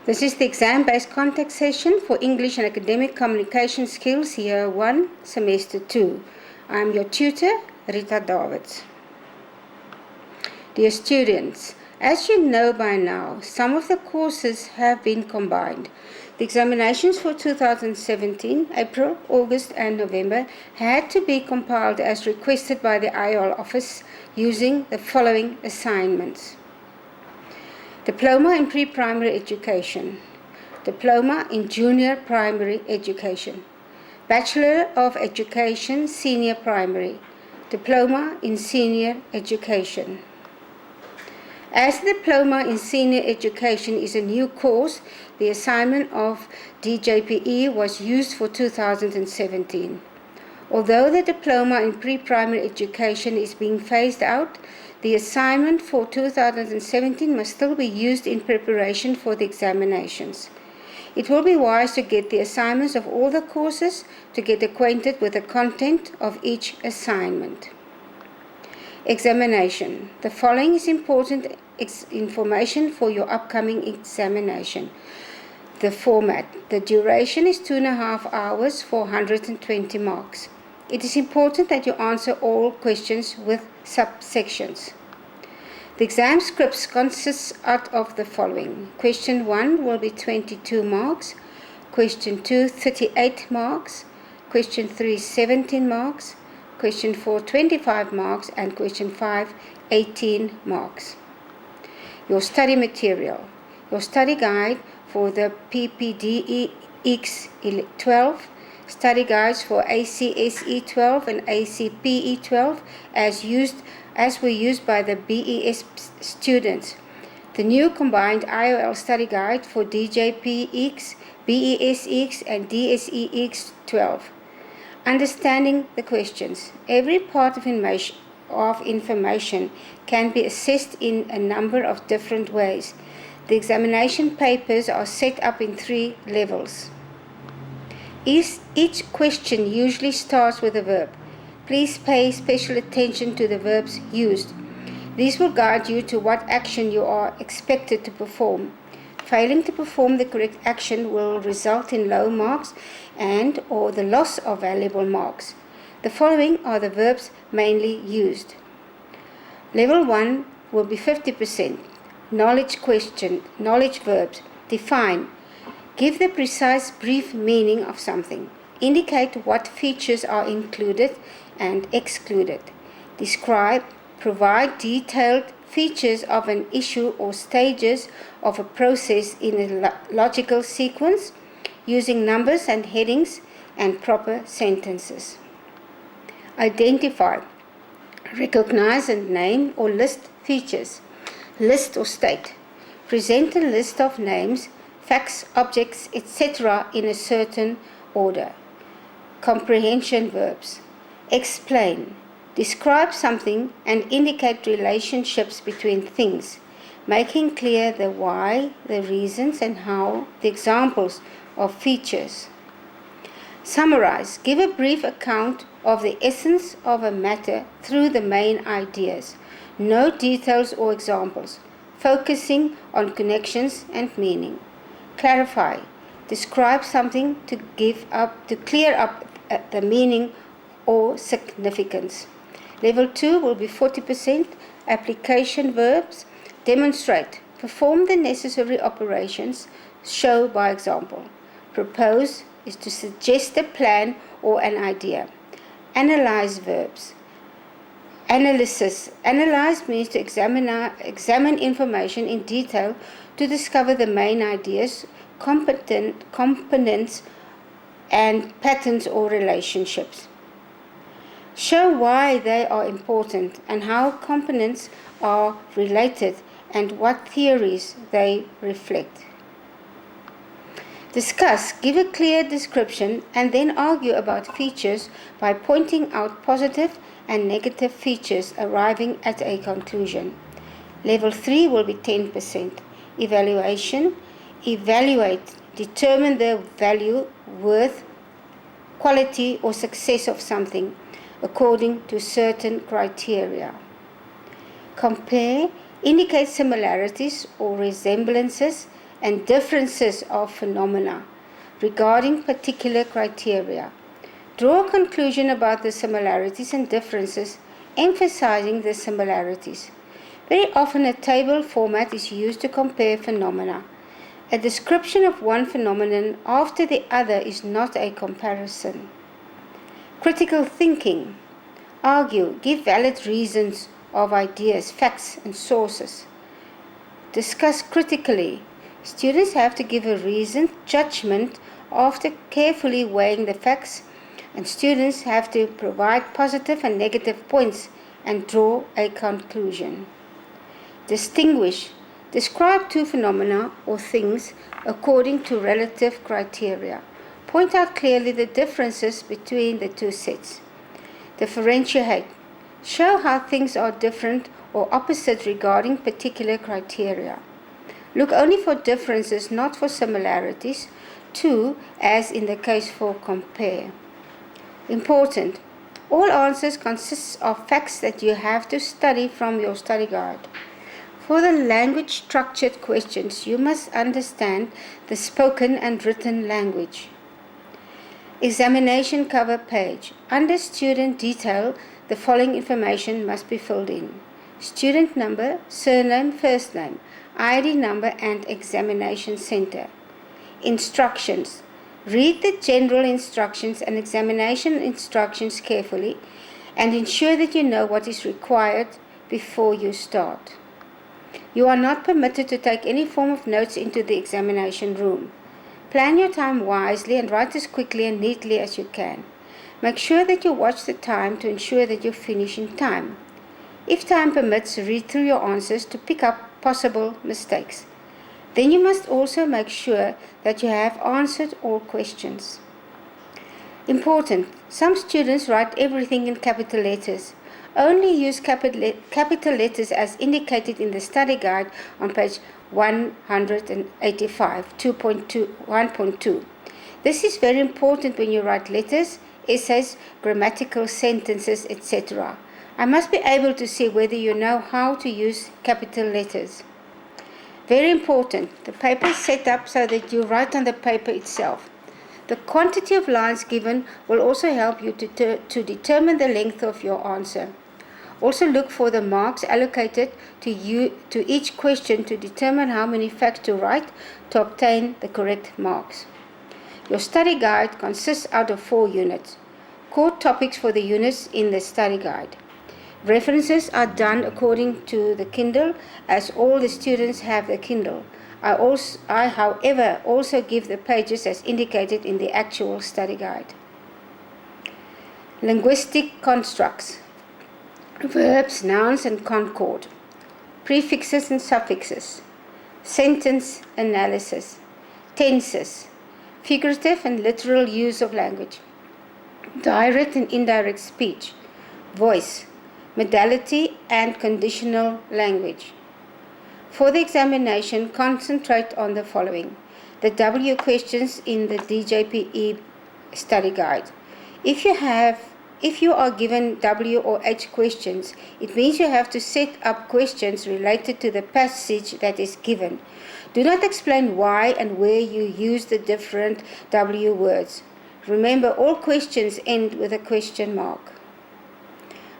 This is the exam-based contact session for English and Academic Communication Skills, Year 1, Semester 2. I am your tutor, Rita Davids. Dear students, as you know by now, some of the courses have been combined. The examinations for 2017, April, August and November, had to be compiled as requested by the IOL office using the following assignments. Diploma in Pre-Primary Education, Diploma in Junior Primary Education, Bachelor of Education Senior Primary, Diploma in Senior Education. As the Diploma in Senior Education is a new course, the assignment of DJPE was used for 2017. Although the Diploma in Pre-Primary Education is being phased out, the assignment for 2017 must still be used in preparation for the examinations. It will be wise to get the assignments of all the courses to get acquainted with the content of each assignment. Examination. The following is important information for your upcoming examination. The format. The duration is 2.5 hours for 120 marks. It is important that you answer all questions with subsections. The exam scripts consists out of the following. Question 1 will be 22 marks. Question 2, 38 marks. Question 3, 17 marks. Question 4, 25 marks. And question 5, 18 marks. Your study material. Your study guide for the PPD EACS12, study guides for IOL and IOL as were used by the BES students. The new combined IOL study guide for DJPEX, BESEX and DSEX12. Understanding the questions. Every part of information can be assessed in a number of different ways. The examination papers are set up in 3 levels. Each question usually starts with a verb. Please pay special attention to the verbs used. These will guide you to what action you are expected to perform. Failing to perform the correct action will result in low marks and/or the loss of valuable marks. The following are the verbs mainly used. Level 1 will be 50%. Knowledge question, knowledge verbs. Define. Give the precise brief meaning of something. Indicate what features are included and excluded. Describe. Provide detailed features of an issue or stages of a process in a logical sequence using numbers and headings and proper sentences. Identify. Recognize and name or list features. List or state. Present a list of names, facts, objects, etc. in a certain order. Comprehension verbs. Explain. Describe something and indicate relationships between things, making clear the why, the reasons, and how, the examples of features. Summarize. Give a brief account of the essence of a matter through the main ideas. No details or examples, focusing on connections and meaning. Clarify. Describe something to clear up the meaning or significance. Level 2 will be 40%. Application verbs. Demonstrate. Perform the necessary operations. Show by example. Propose is to suggest a plan or an idea. Analyze verbs. Analysis. Analyze means to examine information in detail to discover the main ideas, components, and patterns or relationships. Show why they are important and how components are related and what theories they reflect. Discuss. Give a clear description and then argue about features by pointing out positive and negative features, arriving at a conclusion. Level 3 will be 10%. Evaluation. Evaluate. Determine the value, worth, quality or success of something according to certain criteria. Compare. Indicate similarities or resemblances and differences of phenomena regarding particular criteria. Draw a conclusion about the similarities and differences, emphasizing the similarities. Very often a table format is used to compare phenomena. A description of one phenomenon after the other is not a comparison. Critical thinking. Argue, give valid reasons of ideas, facts, and sources. Discuss critically. Students have to give a reasoned judgment after carefully weighing the facts, and students have to provide positive and negative points and draw a conclusion. Distinguish. Describe two phenomena or things according to relative criteria. Point out clearly the differences between the two sets. Differentiate. Show how things are different or opposite regarding particular criteria. Look only for differences, not for similarities. 2, as in the case for compare. Important. All answers consist of facts that you have to study from your study guide. For the language-structured questions, you must understand the spoken and written language. Examination cover page. Under student detail, the following information must be filled in: student number, surname, first name, ID number, and examination center. Instructions. Read the general instructions and examination instructions carefully and ensure that you know what is required before you start. You are not permitted to take any form of notes into the examination room. Plan your time wisely and write as quickly and neatly as you can. Make sure that you watch the time to ensure that you finish in time. If time permits, read through your answers to pick up possible mistakes. Then you must also make sure that you have answered all questions. Important. Some students write everything in capital letters. Only use capital letters as indicated in the study guide on page 185, 1.2. This is very important when you write letters, essays, grammatical sentences, etc. I must be able to see whether you know how to use capital letters. Very important, the paper is set up so that you write on the paper itself. The quantity of lines given will also help you to determine the length of your answer. Also look for the marks allocated to each question to determine how many facts to write to obtain the correct marks. Your study guide consists out of 4 units. Core topics for the units in the study guide. References are done according to the Kindle, as all the students have the Kindle. I, however, also give the pages as indicated in the actual study guide. Linguistic constructs. Verbs, nouns, and concord. Prefixes and suffixes. Sentence analysis. Tenses. Figurative and literal use of language. Direct and indirect speech. Voice. Modality and conditional language. For the examination, concentrate on the following: the W questions in the DJPE study guide. If you are given W or H questions, it means you have to set up questions related to the passage that is given. Do not explain why and where you use the different W words. Remember, all questions end with a question mark.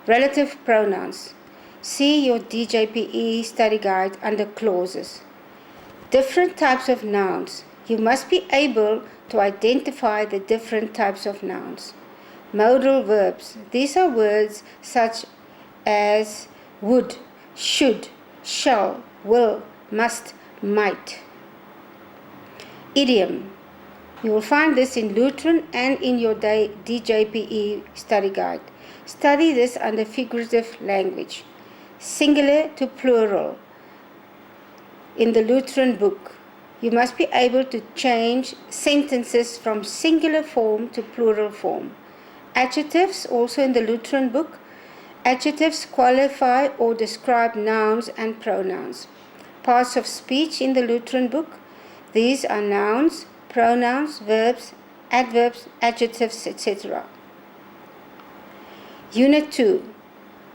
Relative pronouns. See your DJPE study guide under clauses. Different types of nouns. You must be able to identify the different types of nouns. Modal verbs. These are words such as would, should, shall, will, must, might. Idiom. You will find this in Lutheran and in your DJPE study guide. Study this under figurative language. Singular to plural. In the Lutheran book, you must be able to change sentences from singular form to plural form. Adjectives, also in the Lutheran book. Adjectives qualify or describe nouns and pronouns. Parts of speech in the Lutheran book. These are nouns, pronouns, verbs, adverbs, adjectives, etc. Unit 2.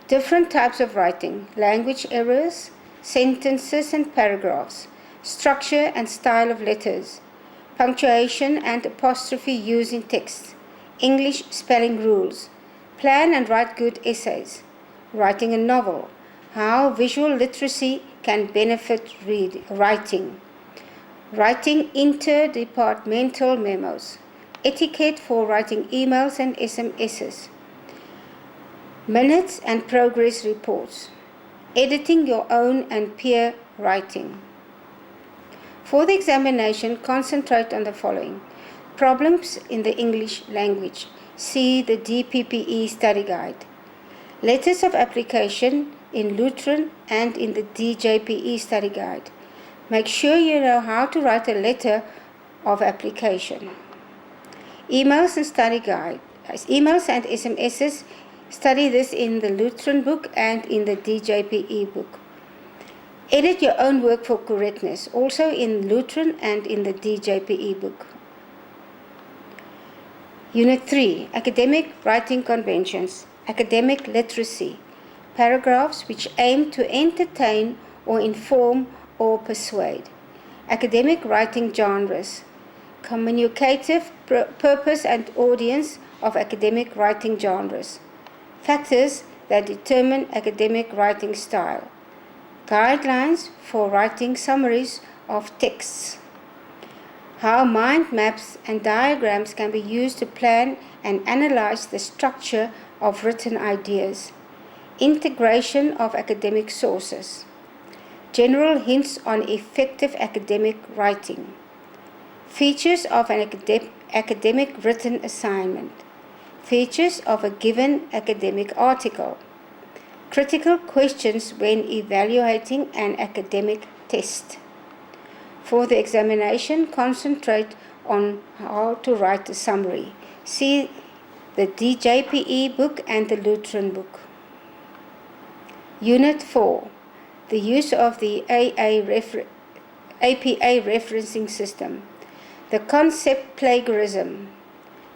Different types of writing. Language errors, sentences and paragraphs. structure and style of letters, punctuation and apostrophe use in text, English spelling rules, plan and write good essays, writing a novel, how visual literacy can benefit writing, writing interdepartmental memos, etiquette for writing emails and SMSs, minutes and progress reports, editing your own and peer writing. For the examination, concentrate on the following: problems in the English language. See the DPPE study guide. Letters of application in Lutheran and in the DJPE study guide. Make sure you know how to write a letter of application. Emails and study guide. Emails and SMSs, study this in the Lutheran book and in the DJPE book. Edit your own work for correctness, also in Lutheran and in the DJPE book. Unit 3, Academic Writing Conventions, Academic Literacy, paragraphs which aim to entertain or inform or persuade. Academic Writing Genres, communicative purpose and audience of academic writing genres, factors that determine academic writing style, guidelines for writing summaries of texts, how mind maps and diagrams can be used to plan and analyze the structure of written ideas, integration of academic sources, general hints on effective academic writing, features of an academic written assignment, features of a given academic article, critical questions when evaluating an academic test. For the examination, concentrate on how to write a summary. See the DJPE book and the Lutheran book. Unit 4, the use of the APA referencing system, the concept plagiarism,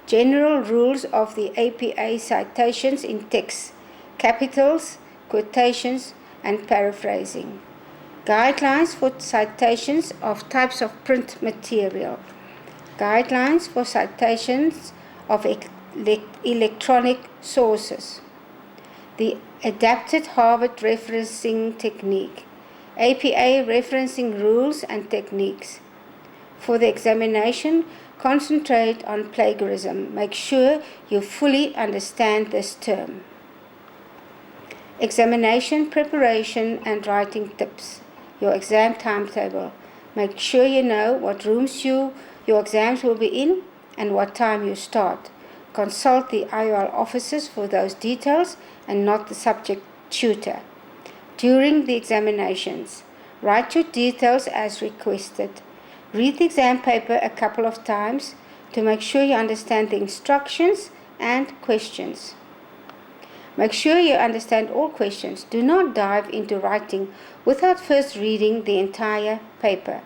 general rules of the APA citations in text, capitals, quotations, and paraphrasing, guidelines for citations of types of print material, guidelines for citations of electronic sources, the adapted Harvard referencing technique, APA referencing rules and techniques. For the examination, concentrate on plagiarism. Make sure you fully understand this term. Examination preparation and writing tips. Your exam timetable. Make sure you know what rooms your exams will be in and what time you start. Consult the IOL officers for those details and not the subject tutor. During the examinations, write your details as requested. Read the exam paper a couple of times to make sure you understand the instructions and questions. Make sure you understand all questions. Do not dive into writing without first reading the entire paper.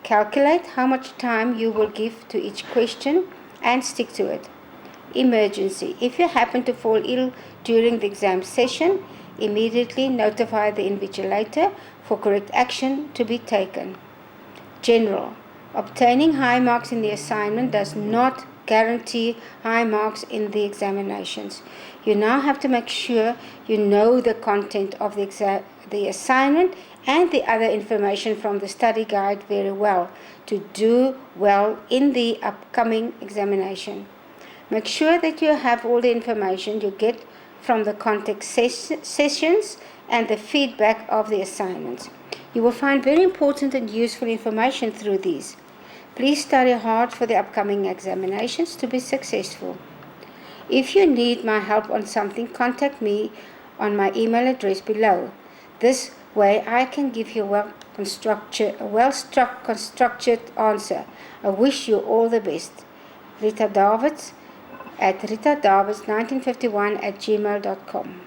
Calculate how much time you will give to each question and stick to it. Emergency. If you happen to fall ill during the exam session, immediately notify the invigilator for correct action to be taken. General. Obtaining high marks in the assignment does not guarantee high marks in the examinations. You now have to make sure you know the content of the assignment and the other information from the study guide very well to do well in the upcoming examination. Make sure that you have all the information you get from the context sessions and the feedback of the assignments. You will find very important and useful information through these. Please study hard for the upcoming examinations to be successful. If you need my help on something, contact me on my email address below. This way I can give you a well-structured answer. I wish you all the best. Rita Davids at ritadavids1951@gmail.com.